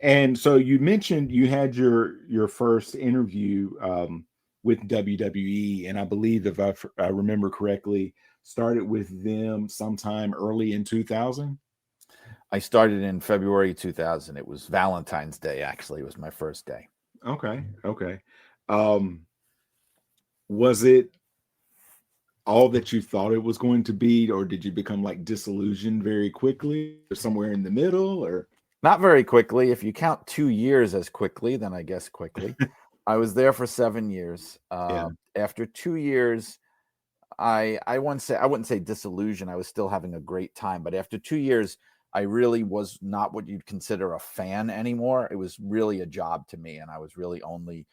Speaker 3: And so you mentioned you had your first interview with WWE, and I believe, if I remember correctly, started with them sometime early in 2000.
Speaker 4: I started in February 2000. It was Valentine's Day, actually. It was my first day.
Speaker 3: Okay. Was it all that you thought it was going to be, or did you become like disillusioned very quickly, or somewhere in the middle, or?
Speaker 4: Not very quickly. If you count 2 years as quickly, then I guess quickly. I was there for 7 years.
Speaker 3: Yeah.
Speaker 4: After 2 years, I wouldn't say disillusioned. I was still having a great time, but after 2 years, I really was not what you'd consider a fan anymore. It was really a job to me, and I was really only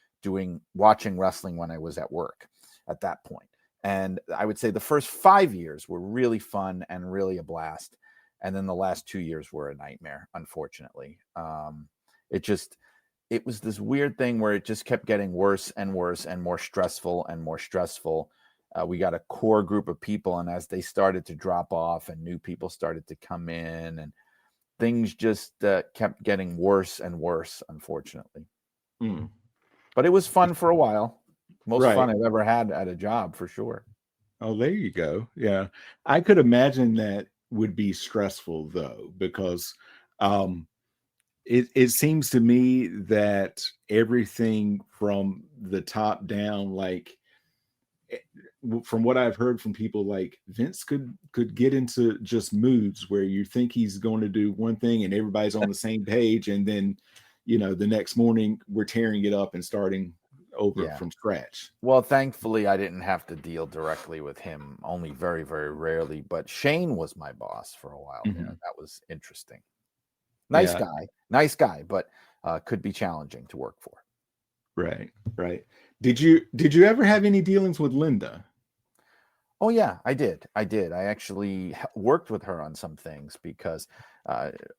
Speaker 4: watching wrestling when I was at work at that point. And I would say the first 5 years were really fun and really a blast. And then the last 2 years were a nightmare, unfortunately. It was this weird thing where it just kept getting worse and worse and more stressful and more stressful. We got a core group of people, and as they started to drop off and new people started to come in, and things just kept getting worse and worse, unfortunately.
Speaker 3: Mm.
Speaker 4: But it was fun for a while. Most fun
Speaker 3: Right.
Speaker 4: I've ever had at a job, for sure.
Speaker 3: Oh, there you go. Yeah. I could imagine that would be stressful, though, because it seems to me that everything from the top down, like from what I've heard from people, like Vince could get into just moods where you think he's going to do one thing and everybody's on the same page, and then the next morning we're tearing it up and starting over from scratch.
Speaker 4: Well, thankfully I didn't have to deal directly with him, only very, very rarely, but Shane was my boss for a while.
Speaker 3: Mm-hmm.
Speaker 4: That was interesting. Nice guy, but could be challenging to work for.
Speaker 3: Right. Did you ever have any dealings with Linda?
Speaker 4: Oh yeah, I did. I actually worked with her on some things because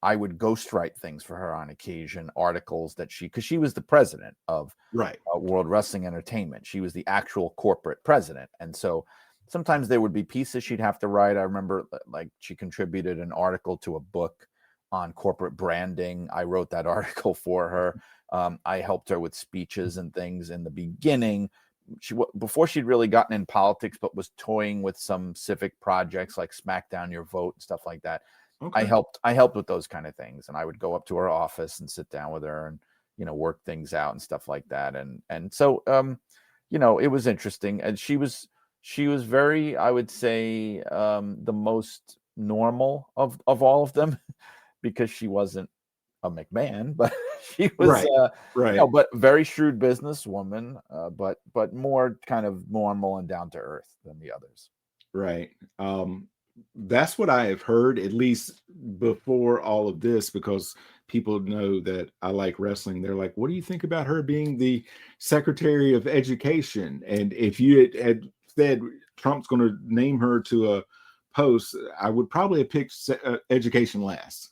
Speaker 4: I would ghostwrite things for her on occasion, articles that because she was the president of World Wrestling Entertainment. She was the actual corporate president. And so sometimes there would be pieces she'd have to write. I remember like she contributed an article to a book on corporate branding. I wrote that article for her. I helped her with speeches and things in the beginning. Before she'd really gotten in politics, but was toying with some civic projects like Smack Down Your Vote and stuff like that. Okay. I helped with those kind of things, and I would go up to her office and sit down with her and work things out and stuff like that. And so it was interesting, and she was very, I would say, the most normal of all of them because she wasn't a McMahon, but she was but very shrewd businesswoman, but more kind of normal and down to earth than the others.
Speaker 3: Right. That's what I have heard, at least before all of this, because people know that I like wrestling. They're like, what do you think about her being the Secretary of Education? And if you had said Trump's going to name her to a post, I would probably have picked education last.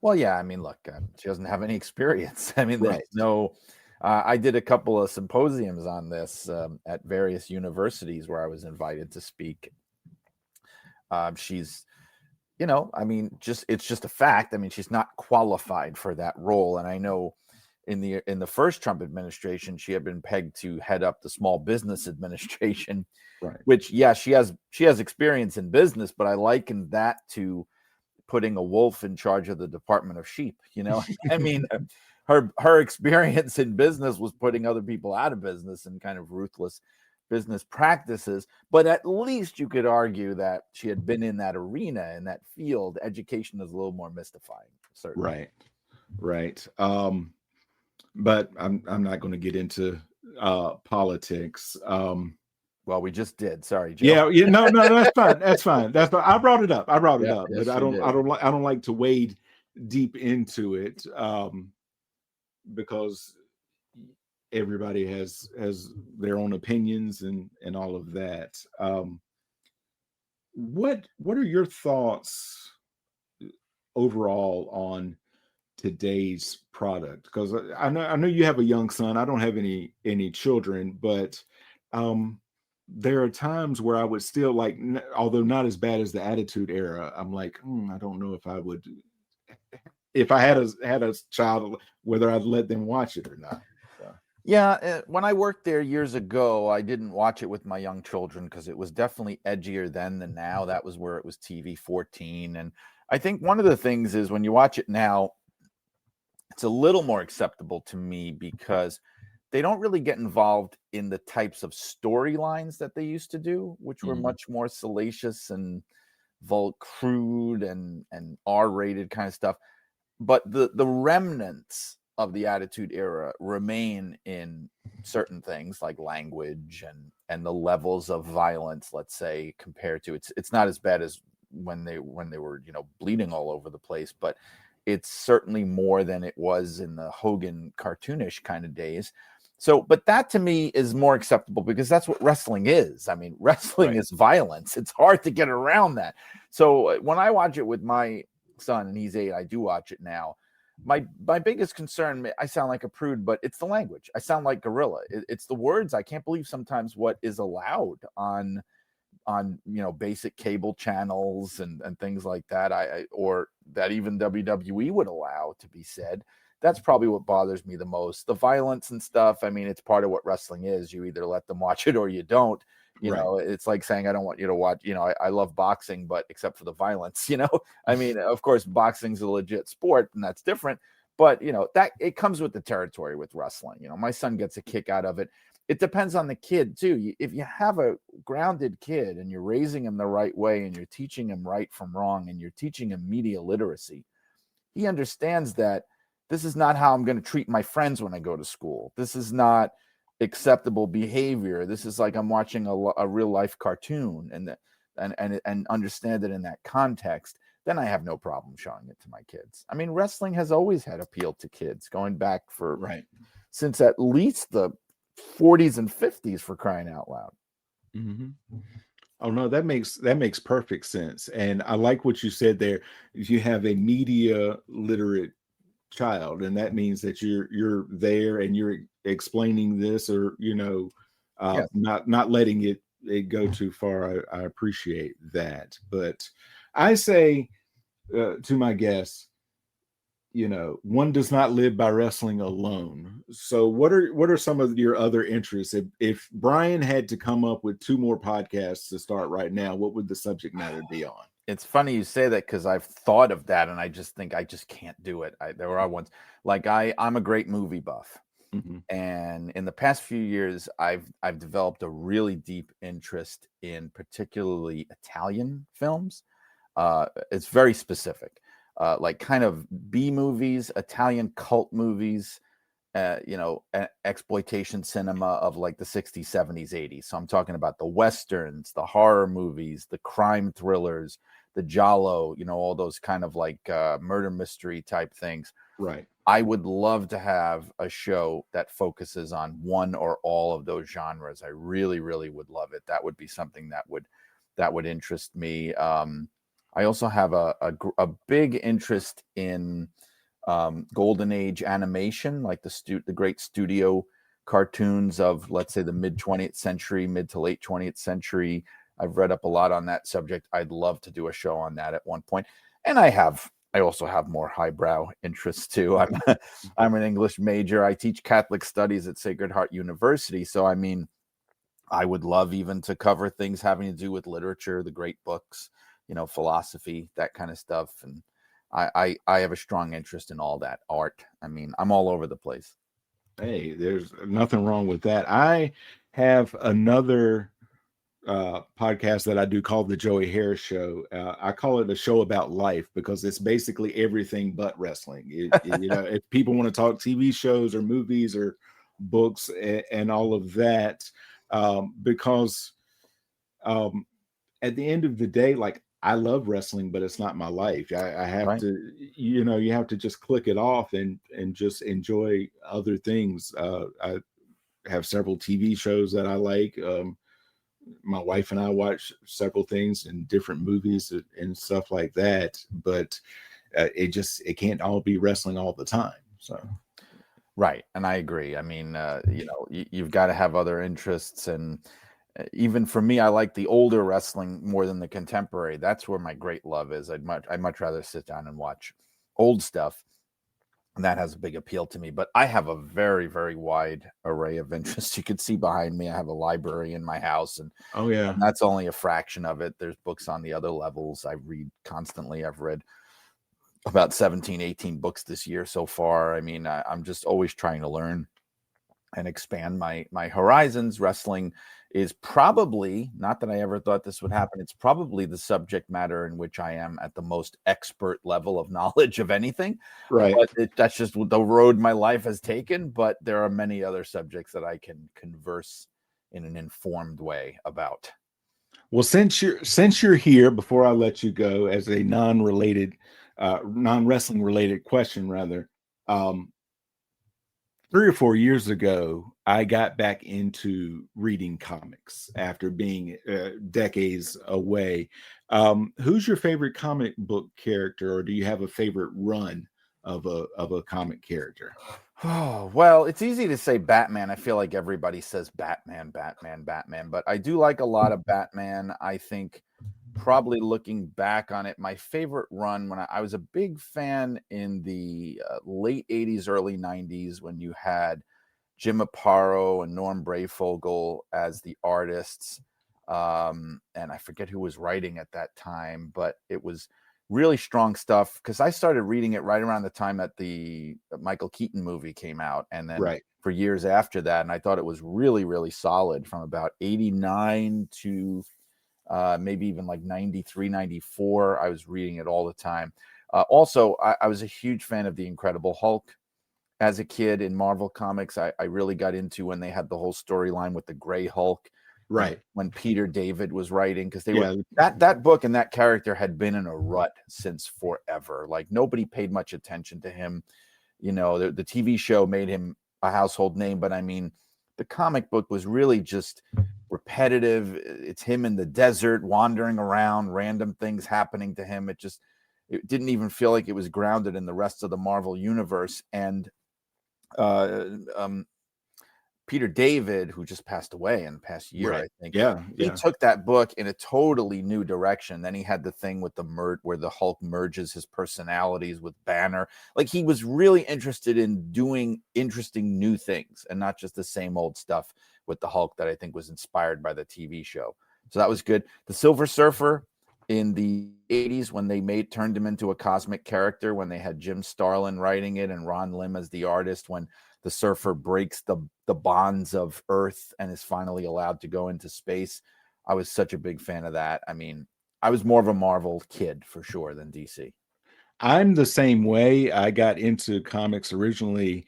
Speaker 4: Well, yeah, I mean, look, she doesn't have any experience. I mean, there's no. I did a couple of symposiums on this at various universities where I was invited to speak. She's, I mean, it's just a fact. I mean, she's not qualified for that role. And I know in the first Trump administration, she had been pegged to head up the Small Business Administration, which, yeah, she has experience in business, but I likened that to putting a wolf in charge of the Department of Sheep. I mean, her experience in business was putting other people out of business and kind of ruthless business practices. But at least you could argue that she had been in that arena, in that field. Education is a little more mystifying, certainly.
Speaker 3: Right. But I'm not going to get into politics.
Speaker 4: Well, we just did. Sorry, Joe.
Speaker 3: Yeah. No, that's fine. That's fine. I brought it up. Yes, but I don't like to wade deep into it because everybody has their own opinions and all of that. What are your thoughts overall on today's product? Because I know you have a young son. I don't have any children, but there are times where I would still like, although not as bad as the Attitude Era, I'm like, I don't know if I would, if I had a child, whether I'd let them watch it or not. So.
Speaker 4: Yeah, when I worked there years ago, I didn't watch it with my young children because it was definitely edgier then than now. That was where it was TV 14. And I think one of the things is when you watch it now, it's a little more acceptable to me because they don't really get involved in the types of storylines that they used to do, which were much more salacious and crude and R-rated kind of stuff. But the remnants of the Attitude Era remain in certain things like language and the levels of violence, let's say, compared to it's not as bad as when they were, bleeding all over the place, but it's certainly more than it was in the Hogan cartoonish kind of days. So, but that to me is more acceptable because that's what wrestling is. I mean, wrestling is violence. It's hard to get around that. So when I watch it with my son, and he's 8, I do watch it now. My biggest concern, I sound like a prude, but it's the language. I sound like Gorilla. It's the words. I can't believe sometimes what is allowed on basic cable channels and things like that. Or that even WWE would allow to be said. That's probably what bothers me the most. The violence and stuff. I mean, it's part of what wrestling is. You either let them watch it or you don't. You know, it's like saying, I don't want you to watch, I love boxing, but except for the violence, I mean, of course, boxing's a legit sport and that's different, but that it comes with the territory with wrestling. My son gets a kick out of it. it depends on the kid too. If you have a grounded kid and you're raising him the right way and you're teaching him right from wrong and you're teaching him media literacy, he understands that this is not how I'm going to treat my friends when I go to school. This is not acceptable behavior. This is like I'm watching a real life cartoon, and understand it in that context. Then I have no problem showing it to my kids. I mean, wrestling has always had appeal to kids, going back for since at least the 40s and 50s, for crying out loud.
Speaker 3: Mm-hmm. Oh no, that makes perfect sense. And I like what you said there. If you have a media literate child, and that means that you're there and you're explaining this, or
Speaker 4: Yes.
Speaker 3: not letting it go too far. I appreciate that. But I say to my guests, one does not live by wrestling alone. So what are some of your other interests? If Brian had to come up with 2 more podcasts to start right now, what would the subject matter be on?
Speaker 4: It's funny you say that, because I've thought of that and I just think I just can't do it. There are ones like I'm a great movie buff.
Speaker 3: Mm-hmm.
Speaker 4: And in the past few years, I've developed a really deep interest in particularly Italian films. It's very specific, like kind of B movies, Italian cult movies, exploitation cinema of like the 60s, 70s, 80s. So I'm talking about the Westerns, the horror movies, the crime thrillers, the giallo, all those kind of like murder mystery type things.
Speaker 3: Right.
Speaker 4: I would love to have a show that focuses on one or all of those genres. I really, really would love it. That would be something that would interest me. I also have a big interest in golden age animation, like the great studio cartoons of, let's say, the mid 20th century, mid to late 20th century. I've read up a lot on that subject. I'd love to do a show on that at one point. And I also have more highbrow interests too. I'm an English major. I teach Catholic studies at Sacred Heart University. So, I mean, I would love even to cover things having to do with literature, the great books, philosophy, that kind of stuff. And I have a strong interest in all that art. I mean, I'm all over the place.
Speaker 3: Hey, there's nothing wrong with that. I have another podcast that I do called the Joey Harris Show. I call it a show about life because it's basically everything but wrestling. If people want to talk TV shows or movies or books and all of that, because at the end of the day, like, I love wrestling, but it's not my life. I have to, you have to just click it off and just enjoy other things. I have several TV shows that I like. My wife and I watch several things and different movies and stuff like that, but it can't all be wrestling all the time. So.
Speaker 4: Right. And I agree. I mean, you've got to have other interests. And even for me, I like the older wrestling more than the contemporary. That's where my great love is. I'd much rather sit down and watch old stuff. And that has a big appeal to me. But I have a very, very wide array of interests. You can see behind me, I have a library in my house. And
Speaker 3: oh yeah,
Speaker 4: and that's only a fraction of it. There's books on the other levels. I read constantly. I've read about 17, 18 books this year so far. I mean, I'm just always trying to learn and expand my horizons. Wrestling is probably, not that I ever thought this would happen, it's probably the subject matter in which I am at the most expert level of knowledge of anything.
Speaker 3: Right.
Speaker 4: But that's just the road my life has taken. But there are many other subjects that I can converse in an informed way about.
Speaker 3: Well, since you're here, before I let you go, as a non-wrestling related question, rather, 3 or 4 years ago, I got back into reading comics after being decades away. Who's your favorite comic book character, or do you have a favorite run of a comic character?
Speaker 4: Oh, well, it's easy to say Batman. I feel like everybody says Batman, Batman, Batman, but I do like a lot of Batman. I think probably looking back on it, my favorite run when I was a big fan in the late 80s, early 90s, when you had Jim Aparo and Norm Brayfogle as the artists. And I forget who was writing at that time, but it was really strong stuff. Because I started reading it right around the time that the Michael Keaton movie came out, and then
Speaker 3: Right.
Speaker 4: for years after that. And I thought it was really, really solid from about 89 to maybe even like 93, 94. I was reading it all the time. Also, I was a huge fan of the Incredible Hulk. As a kid in Marvel Comics, I really got into when they had the whole storyline with the Gray Hulk.
Speaker 3: Right.
Speaker 4: When Peter David was writing, because they
Speaker 3: Yeah.
Speaker 4: were that book and that character had been in a rut since forever. Like nobody paid much attention to him. You know, the TV show made him a household name, but I mean, the comic book was really just repetitive. It's him in the desert wandering around, random things happening to him. It didn't even feel like it was grounded in the rest of the Marvel universe. And Peter David, who just passed away in the past year,
Speaker 3: Right.
Speaker 4: I think.
Speaker 3: Yeah.
Speaker 4: He
Speaker 3: Yeah.
Speaker 4: took that book in a totally new direction. Then he had the thing with where the Hulk merges his personalities with Banner. Like he was really interested in doing interesting new things and not just the same old stuff with the Hulk that I think was inspired by the TV show. So that was good. The Silver Surfer in the 80s, when they turned him into a cosmic character, when they had Jim Starlin writing it and Ron Lim as the artist, when the surfer breaks the bonds of Earth and is finally allowed to go into space. I was such a big fan of that. I mean, I was more of a Marvel kid for sure than DC.
Speaker 3: I'm the same way. I got into comics originally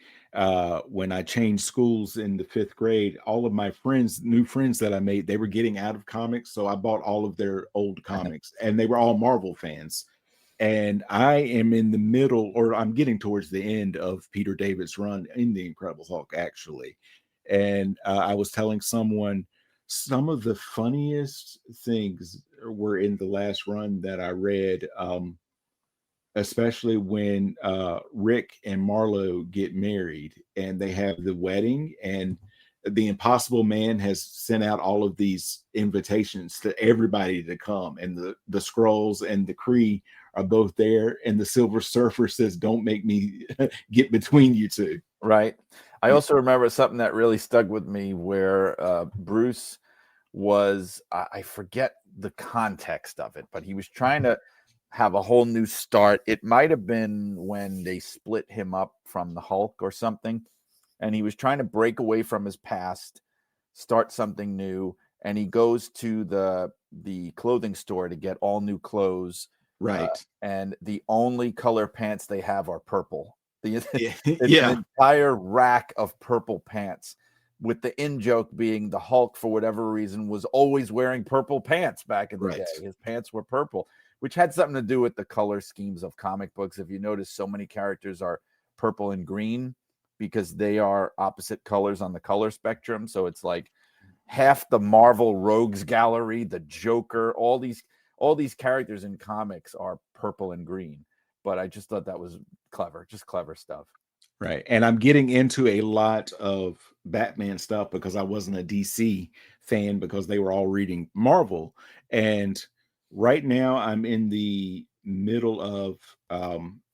Speaker 3: when I changed schools in the 5th grade. All of my friends, new friends that I made, they were getting out of comics, so I bought all of their old comics, and they were all Marvel fans. And I am in the middle, or I'm getting towards the end of Peter David's run in the Incredible Hulk, actually. And I was telling someone some of the funniest things were in the last run that I read. Especially when Rick and Marlo get married and they have the wedding, and the Impossible Man has sent out all of these invitations to everybody to come, and the Skrulls and the Kree are both there, and the Silver Surfer says, "Don't make me get between you two."
Speaker 4: Right. I also remember something that really stuck with me where Bruce was, I forget the context of it, but he was trying to have a whole new start. It might have been when they split him up from the Hulk or something, and he was trying to break away from his past, start something new, and he goes to the clothing store to get all new clothes,
Speaker 3: Right.
Speaker 4: and the only color pants they have are purple.
Speaker 3: Yeah.
Speaker 4: It's
Speaker 3: Yeah.
Speaker 4: an entire rack of purple pants, with the in joke being the Hulk, for whatever reason, was always wearing purple pants back in the
Speaker 3: Right.
Speaker 4: day. His pants were purple, which had something to do with the color schemes of comic books. If you notice, so many characters are purple and green because they are opposite colors on the color spectrum. So it's like half the Marvel Rogues Gallery, the Joker, all these characters in comics are purple and green. But I just thought that was clever, just clever stuff.
Speaker 3: Right. And I'm getting into a lot of Batman stuff because I wasn't a DC fan because they were all reading Marvel. And right now I'm in the middle of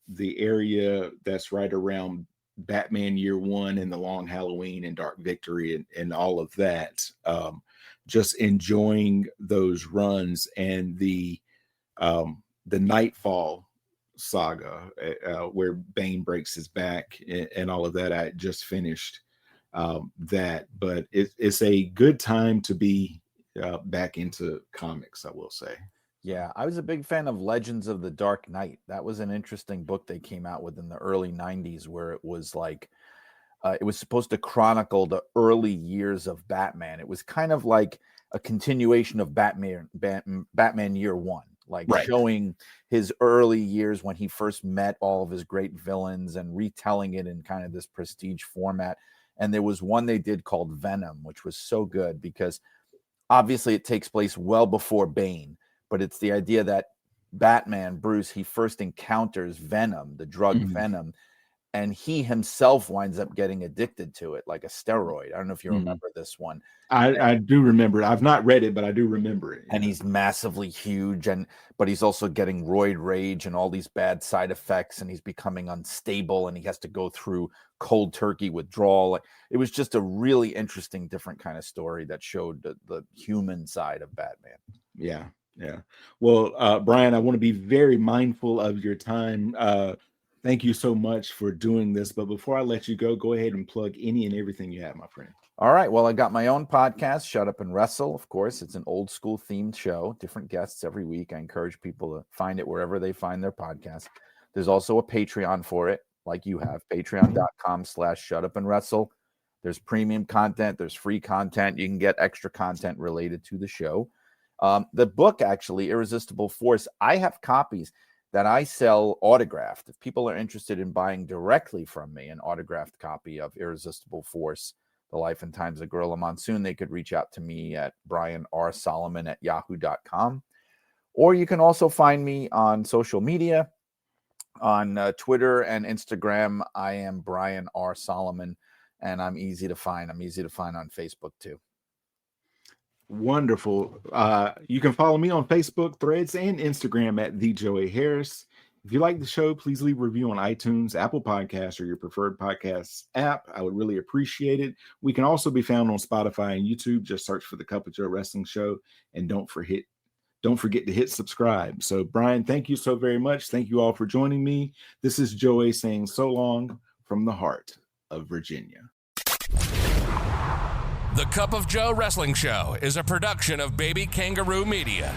Speaker 3: the area that's right around Batman Year One and the Long Halloween and Dark Victory and all of that. Just enjoying those runs, and the Nightfall saga where Bane breaks his back and all of that. I just finished that, but it's a good time to be back into comics, I will say.
Speaker 4: Yeah, I was a big fan of Legends of the Dark Knight. That was an interesting book they came out with in the early 90s, where it was like it was supposed to chronicle the early years of Batman. It was kind of like a continuation of Batman Year One, like
Speaker 3: Right.
Speaker 4: showing his early years when he first met all of his great villains and retelling it in kind of this prestige format. And there was one they did called Venom, which was so good because obviously it takes place well before Bane, but it's the idea that Batman, Bruce, he first encounters Venom, the drug
Speaker 3: Mhm.
Speaker 4: Venom, and he himself winds up getting addicted to it like a steroid. I don't know if you
Speaker 3: Mhm.
Speaker 4: remember this one.
Speaker 3: I do remember it. I've not read it, but I do remember it.
Speaker 4: And he's massively huge, but he's also getting roid rage and all these bad side effects, and he's becoming unstable, and he has to go through cold turkey withdrawal. Like, it was just a really interesting, different kind of story that showed the human side of Batman.
Speaker 3: Yeah. Yeah. Well, Brian, I want to be very mindful of your time. Thank you so much for doing this. But before I let you go, go ahead and plug any and everything you have, my friend.
Speaker 4: All right. Well, I got my own podcast, Shut Up and Wrestle. Of course, it's an old school themed show, different guests every week. I encourage people to find it wherever they find their podcast. There's also a Patreon for it, like you have, patreon.com/Shut Up and Wrestle. There's premium content. There's free content. You can get extra content related to the show. The book, actually, Irresistible Force, I have copies that I sell autographed. If people are interested in buying directly from me an autographed copy of Irresistible Force, The Life and Times of Gorilla Monsoon, they could reach out to me at brianrsolomon@yahoo.com. Or you can also find me on social media, on Twitter and Instagram. I am Brian R. Solomon, and I'm easy to find. I'm easy to find on Facebook, too.
Speaker 3: Wonderful. You can follow me on Facebook, Threads, and Instagram at the Joey Harris. If you like the show, please leave a review on iTunes, Apple Podcasts, or your preferred podcast app. I would really appreciate it. We can also be found on Spotify and YouTube. Just search for the Cup of Joe Wrestling Show, and don't forget to hit subscribe. So, Brian, thank you so very much. Thank you all for joining me. This is Joey saying so long from the heart of Virginia.
Speaker 1: The Cup of Joe Wrestling Show is a production of Baby Kangaroo Media.